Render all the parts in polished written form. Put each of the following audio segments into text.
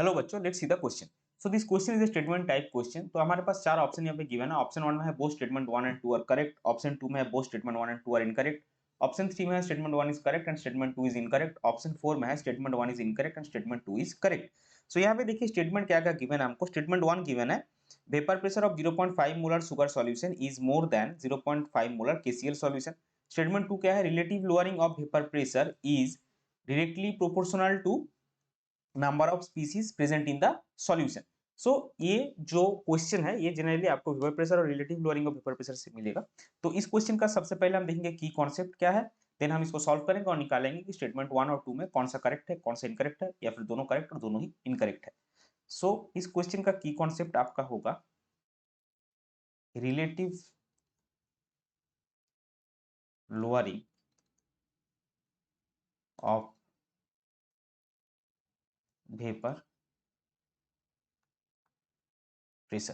Hello बच्चों, let's see the question. So this question is a statement type question. तो हमारे पास चार option यहाँ पे गिवन है। ऑप्शन 1 में है both statement 1 and 2 are correct. Option 2 में है both statement 1 and 2 are incorrect. Option 3 में है statement 1 is correct and statement 2 is incorrect. Option 4 में है statement 1 is incorrect and statement 2 is correct. So यहाँ पे देखिए स्टेटमेंट क्या क्या गिवन है हमको। स्टेटमेंट 1 गिवन है vapour pressure of 0.5 molar sugar solution is more than 0.5 molar KCl solution. Statement 2 क्या है, relative lowering of vapour pressure is directly proportional to number of species present in the solution. So ये जो question है ये generally आपको vapour pressure और relative lowering of vapour pressure से मिलेगा। तो इस क्वेश्चन का सबसे पहले हम देखेंगे की कॉन्सेप्ट क्या है, देन हम इसको सॉल्व करेंगे और निकालेंगे कि स्टेटमेंट 1 और 2 में कौन सा करेक्ट है, कौन सा इनकरेक्ट है, या फिर दोनों करेक्ट और दोनों ही इनकरेक्ट है। सो इस क्वेश्चन का की कॉन्सेप्ट आपका होगा relative lowering of vapour pressure.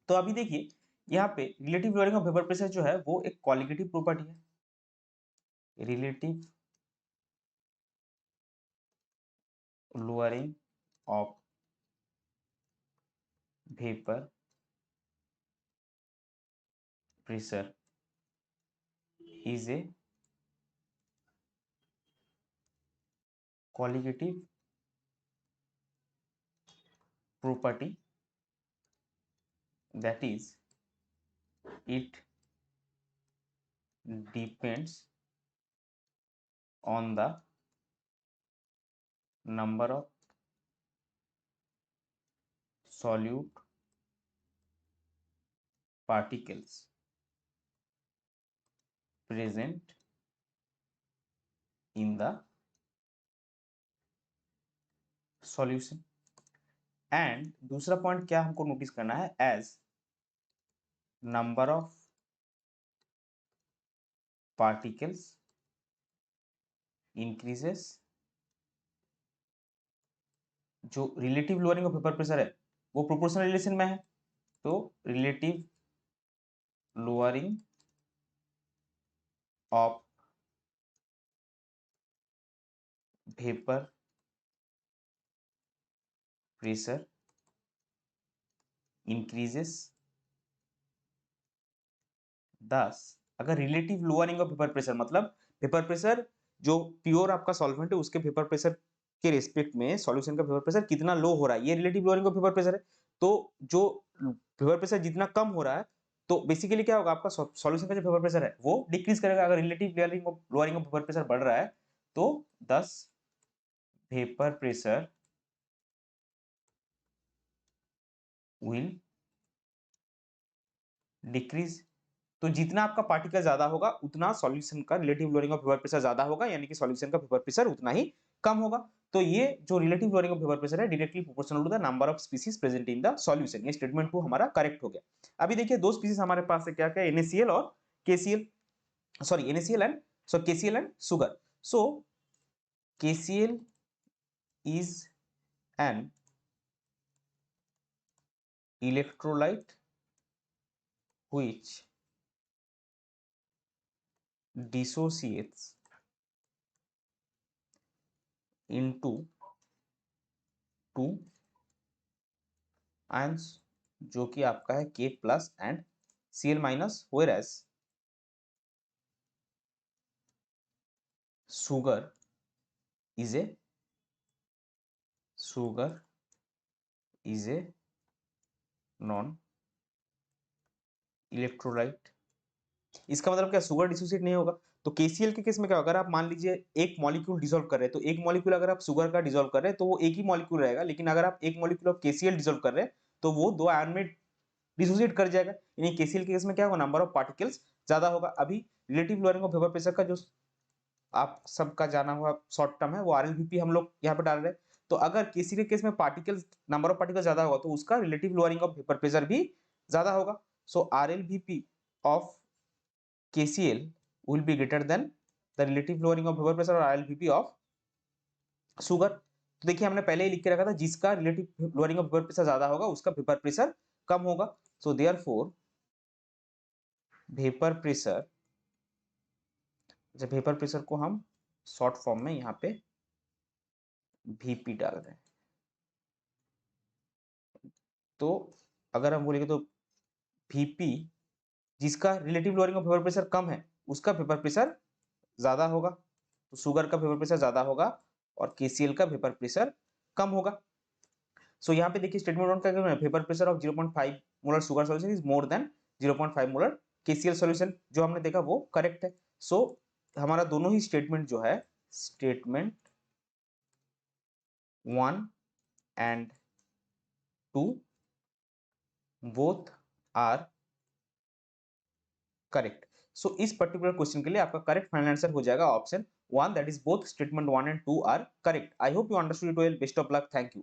तो अभी देखिए यहाँ पे relative lowering of vapour pressure जो है वो एक क्वालिटेटिव प्रॉपर्टी है। Relative lowering of vapor pressure is a qualitative property, that is it depends on the number of solute particles present in the solution। And दूसरा point क्या हमको notice करना है, as number of particles increases, जो relative lowering of vapour pressure है वो proportional relation में है। तो relative lowering of vapour pressure increases, thus अगर relative lowering of vapour pressure मतलब वेपर प्रेशर जो प्योर आपका सॉल्वेंट है उसके वेपर प्रेशर के रेस्पेक्ट में सॉल्यूशन का वेपर प्रेशर कितना लो हो रहा है, ये relative lowering of vapour pressure है। तो जो वेपर प्रेशर जितना कम हो रहा है तो बेसिकली क्या होगा, आपका सॉल्यूशन का जो वेपर प्रेशर है वो डिक्रीज करेगा। अगर relative lowering of vapour pressure बढ़ रहा है तो 10 वेपर प्रेशर विल डिक्रीज। तो जितना आपका पार्टिकल ज्यादा होगा उतना सॉल्यूशन का relative lowering of vapour pressure ज्यादा होगा, यानी कि सॉल्यूशन का वेपर प्रेशर उतना ही कम होगा। तो ये जो relative lowering of vapour pressure है directly proportional to the number of species present in the solution. ये स्टेटमेंट 2 हमारा करेक्ट हो गया। अभी देखिए दो स्पीसीज हमारे पास है, क्या क्या, NaCl और KCl, sorry NaCl and KCl and sugar. So KCl is an electrolyte which dissociates into two ions, जो कि आपका है K plus and Cl minus, whereas sugar is a sugar is a non electrolyte. इसका मतलब क्या, sugar dissociate नहीं होगा। तो KCl के केस में क्या होगा, अगर आप मान लीजिए एक मॉलिक्यूल डिसॉल्व कर रहे हैं तो एक मॉलिक्यूल अगर आप सुगर का डिसॉल्व कर रहे हैं तो वो एक ही मॉलिक्यूल रहेगा, लेकिन अगर आप एक मॉलिक्यूल ऑफ KCl डिसॉल्व कर रहे हैं तो वो दो आयन में डिसोसिएट कर जाएगा। यानी KCl के केस में क्या होगा, नंबर ऑफ पार्टिकल्स ज्यादा होगा। अभी relative lowering of vapour pressure का जो आप सबका जाना हुआ शॉर्ट टर्म है वो RLVP हम लोग यहाँ पे डाल रहे हैं। तो अगर किसी के केस में पार्टिकल्स, नंबर ऑफ पार्टिकल ज्यादा होगा तो उसका relative lowering of vapour pressure भी ज्यादा होगा। सो RLVP of KCl will be greater than the relative lowering of vapor pressure or RLVP of sugar। तो देखिए हमने पहले ही लिख के रखा था जिसका relative lowering of vapour pressure ज्यादा होगा उसका वेपर प्रेशर कम होगा। सो देयरफॉर वेपर प्रेशर, जब वेपर प्रेशर को हम शॉर्ट फॉर्म में यहाँ पे VP डाल रहे हैं, तो अगर हम बोलेंगे तो Vp जिसका relative lowering of vapour pressure कम है, उसका वेपर प्रेशर ज़्यादा होगा। तो शुगर का वेपर प्रेशर ज़्यादा होगा और KCl का वेपर प्रेशर कम होगा। सो यहाँ पे देखिए स्टेटमेंट 1 का क्या है, vapour pressure of 0.5 molar sugar solution is more than 0.5 molar KCl solution, जो हमने देखा वो करेक्ट है। सो हमारा दोनों ही स्टेटमेंट जो है, statement 1 and 2 both are correct. So इस पर्टिकुलर क्वेश्चन के लिए आपका करेक्ट फाइनल आंसर हो जाएगा option 1, that is both statement 1 and 2 are correct. I hope you understood it well. Best of luck. Thank you.